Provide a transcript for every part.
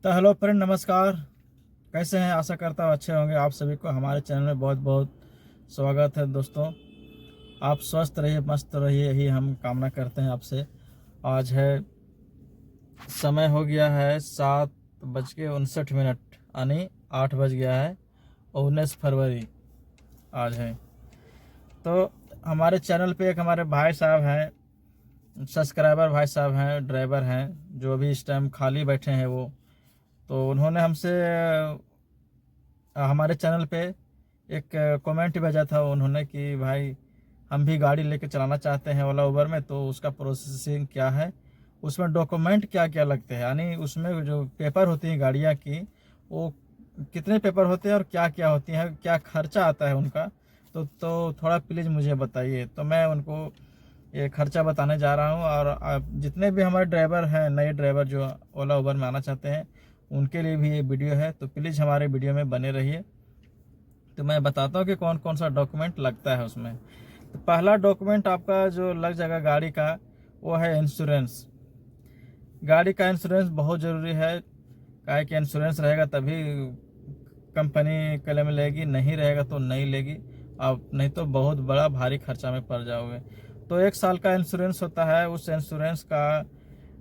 तो hello friend, नमस्कार। कैसे हैं? आशा करता हूँ अच्छे होंगे। आप सभी को हमारे चैनल में बहुत बहुत स्वागत है। दोस्तों, आप स्वस्थ रहिए, मस्त रहिए, यही हम कामना करते हैं आपसे। आज है, समय हो गया है 7:59, यानी 8 बज गया है। 19 फरवरी आज है। तो हमारे चैनल पे एक हमारे भाई साहब हैं, सब्सक्राइबर भाई साहब हैं, ड्राइवर हैं, जो अभी इस टाइम खाली बैठे हैं वो। तो उन्होंने हमसे हमारे चैनल पे एक कमेंट भेजा था उन्होंने कि भाई हम भी गाड़ी लेके चलाना चाहते हैं ओला उबर में, तो उसका प्रोसेसिंग क्या है, उसमें डॉक्यूमेंट क्या क्या लगते हैं, यानी उसमें जो पेपर होती हैं गाड़ियाँ की, वो कितने पेपर होते हैं और क्या क्या होती हैं, क्या खर्चा आता है उनका। तो थोड़ा प्लीज़ मुझे बताइए। तो मैं उनको ये खर्चा बताने जा रहा हूँ। और आप जितने भी हमारे ड्राइवर हैं, नए ड्राइवर जो ओला उबर में आना चाहते हैं, उनके लिए भी ये वीडियो है, तो प्लीज़ हमारे वीडियो में बने रहिए। तो मैं बताता हूँ कि कौन कौन सा डॉक्यूमेंट लगता है उसमें। तो पहला डॉक्यूमेंट आपका जो लग जाएगा गाड़ी का, वो है इंश्योरेंस। गाड़ी का इंश्योरेंस बहुत ज़रूरी है। काहे कि इंश्योरेंस रहेगा तभी कंपनी क्लेम लेगी, नहीं रहेगा तो नहीं लेगी। आप नहीं तो बहुत बड़ा भारी खर्चा में पड़ जाओगे। तो 1 साल का इंश्योरेंस होता है। उस इंश्योरेंस का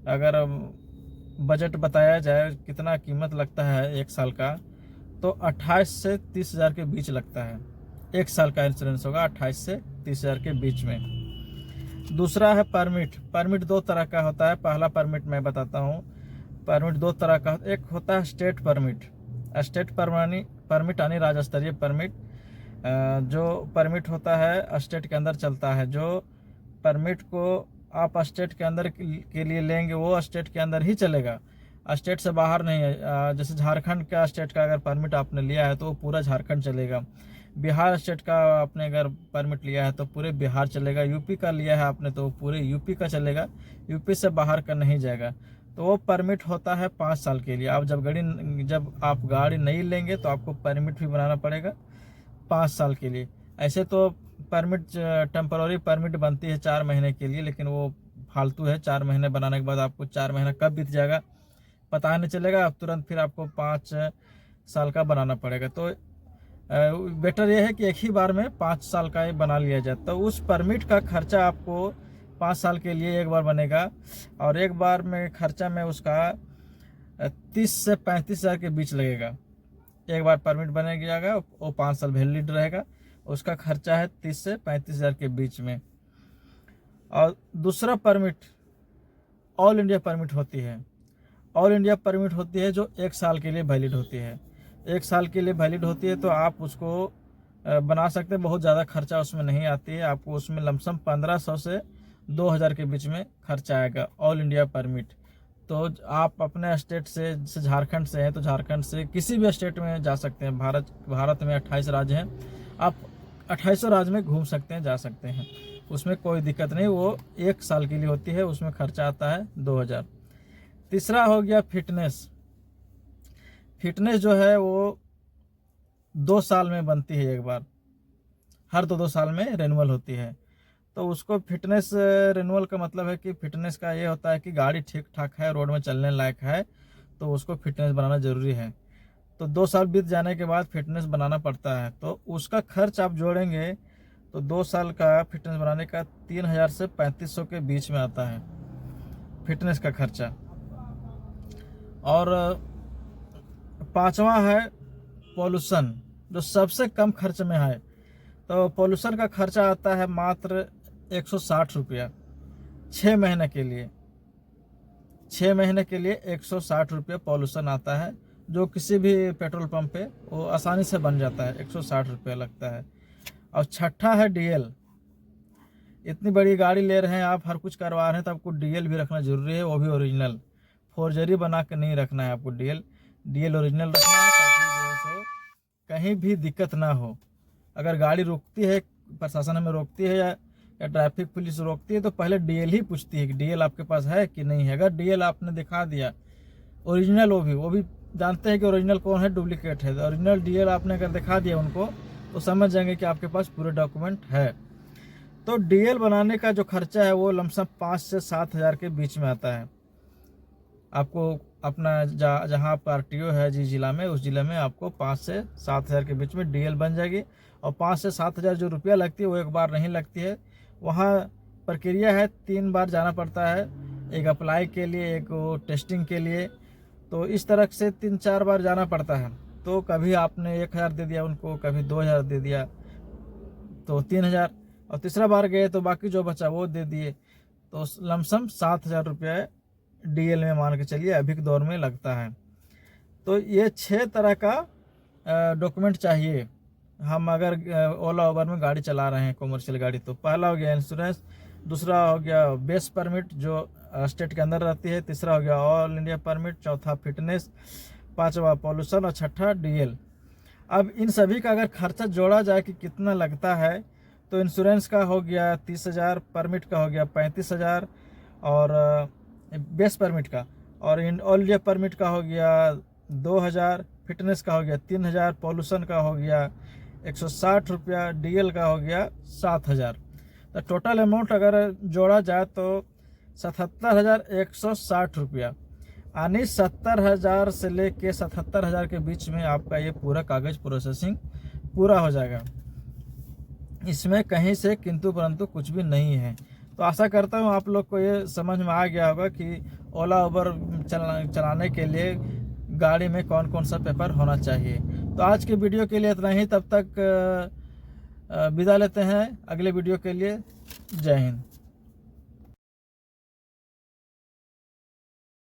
अगर बजट बताया जाए कितना कीमत लगता है 1 साल का, तो 28 से 30 हज़ार के बीच लगता है। 1 साल का इंश्योरेंस होगा 28 से 30 हज़ार के बीच में। दूसरा है परमिट। परमिट दो तरह का होता है। पहला परमिट मैं बताता हूँ। परमिट दो तरह का, एक होता है स्टेट परमिट। स्टेट परमिट यानी राज्य स्तरीय परमिट। जो परमिट होता है स्टेट के अंदर चलता है। जो परमिट को आप स्टेट के अंदर के लिए लेंगे, वो स्टेट के अंदर ही चलेगा, स्टेट से बाहर नहीं है। जैसे झारखंड का स्टेट का अगर परमिट आपने लिया है तो वो पूरा झारखंड चलेगा। बिहार स्टेट का आपने अगर परमिट लिया है तो पूरे बिहार चलेगा। यूपी का लिया है आपने तो पूरे यूपी का चलेगा, यूपी से बाहर का नहीं जाएगा। तो वो परमिट होता है 5 साल के लिए। आप जब आप गाड़ी नहीं लेंगे तो आपको परमिट भी बनाना पड़ेगा 5 साल के लिए। ऐसे तो परमिट, टेम्पररी परमिट बनती है 4 महीने के लिए, लेकिन वो फालतू है। 4 महीने बनाने के बाद आपको 4 महीना कब बीत जाएगा पता नहीं चलेगा। अब तुरंत फिर आपको 5 साल का बनाना पड़ेगा। तो बेटर ये है कि एक ही बार में 5 साल का बना लिया जाए। तो उस परमिट का खर्चा आपको 5 साल के लिए एक बार बनेगा, और एक बार में खर्चा में उसका 30 से 35 हज़ार के बीच लगेगा। एक बार परमिट बने जाएगा, वो 5 साल वैलिड रहेगा। उसका खर्चा है 30 से 35 हज़ार के बीच में। और दूसरा परमिट ऑल इंडिया परमिट होती है। ऑल इंडिया परमिट होती है जो 1 साल के लिए वैलिड होती है। 1 साल के लिए वैलिड होती है तो आप उसको बना सकते हैं। बहुत ज़्यादा खर्चा उसमें नहीं आती है। आपको उसमें लमसम 1500 से 2000 के बीच में खर्चा आएगा ऑल इंडिया परमिट। तो आप अपने स्टेट से, जैसे झारखंड से हैं तो झारखंड से किसी भी स्टेट में जा सकते हैं। भारत में 28 राज्य हैं। आप 28 राज्य में घूम सकते हैं, जा सकते हैं, उसमें कोई दिक्कत नहीं। वो 1 साल के लिए होती है, उसमें खर्चा आता है 2000। तीसरा हो गया फिटनेस। फिटनेस जो है वो 2 साल में बनती है एक बार, हर दो साल में रेनुअल होती है। तो उसको फिटनेस रेनुअल का मतलब है कि फिटनेस का ये होता है कि गाड़ी ठीक ठाक है, रोड में चलने लायक है, तो उसको फिटनेस बनाना ज़रूरी है। तो 2 साल बीत जाने के बाद फिटनेस बनाना पड़ता है। तो उसका खर्च आप जोड़ेंगे तो 2 साल का फिटनेस बनाने का 3000 से 3500 के बीच में आता है फिटनेस का खर्चा। और पांचवा है पॉल्यूशन, जो सबसे कम खर्च में है। तो पॉल्यूशन का खर्चा आता है मात्र 160 रुपया 6 महीने के लिए। 6 महीने के लिए 160 रुपया पॉल्यूशन आता है, जो किसी भी पेट्रोल पंप पे वो आसानी से बन जाता है। 160 रुपया लगता है। और छठा है डीएल। इतनी बड़ी गाड़ी ले रहे हैं आप, हर कुछ करवा रहे हैं, तो आपको डीएल भी रखना जरूरी है, वो भी ओरिजिनल। फोर्जरी बना के नहीं रखना है आपको। डीएल ओरिजिनल रखना है, ताकि जो है सो कहीं भी दिक्कत ना हो। अगर गाड़ी रोकती है, प्रशासन हमें रोकती है या ट्रैफिक पुलिस रोकती है, तो पहले डीएल ही पूछती है कि डीएल आपके पास है कि नहीं है। अगर डीएल आपने दिखा दिया ओरिजिनल, वो भी जानते हैं कि ओरिजिनल कौन है, डुप्लीकेट है। ओरिजिनल डीएल आपने अगर दिखा दिया उनको, तो समझ जाएंगे कि आपके पास पूरे डॉक्यूमेंट है। तो डीएल बनाने का जो खर्चा है वो लमसम 5 से 7 हज़ार के बीच में आता है। आपको अपना जहाँ आपका आरटीओ है जिस जिला में, उस जिले में आपको 5 से 7 हज़ार के बीच में डीएल बन जाएगी। और 5 से 7 हज़ार जो रुपया लगती है वो एक बार नहीं लगती है। वहाँ प्रक्रिया है, 3 बार जाना पड़ता है, एक अप्लाई के लिए, एक वो टेस्टिंग के लिए। तो इस तरह से 3-4 बार जाना पड़ता है। तो कभी आपने 1,000 दे दिया उनको, कभी 2,000 दे दिया तो 3,000, और तीसरा बार गए तो बाकी जो बचा वो दे दिए। तो लमसम 7,000 रुपये डीएल में मान के चलिए अभी के दौर में लगता है। तो ये 6 तरह का डॉक्यूमेंट चाहिए हम अगर ओला उबर में गाड़ी चला रहे हैं, कॉमर्शियल गाड़ी। तो पहला हो गया इंश्योरेंस, दूसरा हो गया बेस परमिट जो स्टेट के अंदर रहती है, तीसरा हो गया ऑल इंडिया परमिट, चौथा फिटनेस, पांचवा पॉल्यूशन और छठा डीएल। अब इन सभी का अगर खर्चा जोड़ा जाए कि कितना लगता है, तो इंश्योरेंस का हो गया 30,000, परमिट का हो गया 35,000 और बेस परमिट का, और ऑल इंडिया परमिट का हो गया 2,000, फिटनेस का हो गया 3,000, पॉल्यूशन का हो गया 160 रुपया, डीएल का हो गया 7,000। तो टोटल अमाउंट अगर जोड़ा जाए तो 77,160 रुपया, यानी 70,000 से लेके 77,000 के बीच में आपका ये पूरा कागज़ प्रोसेसिंग पूरा हो जाएगा। इसमें कहीं से किंतु परंतु कुछ भी नहीं है। तो आशा करता हूँ आप लोग को ये समझ में आ गया होगा कि ओला उबर चलाने के लिए गाड़ी में कौन कौन सा पेपर होना चाहिए। तो आज के वीडियो के लिए इतना ही, तब तक विदा लेते हैं अगले वीडियो के लिए। जय हिंद।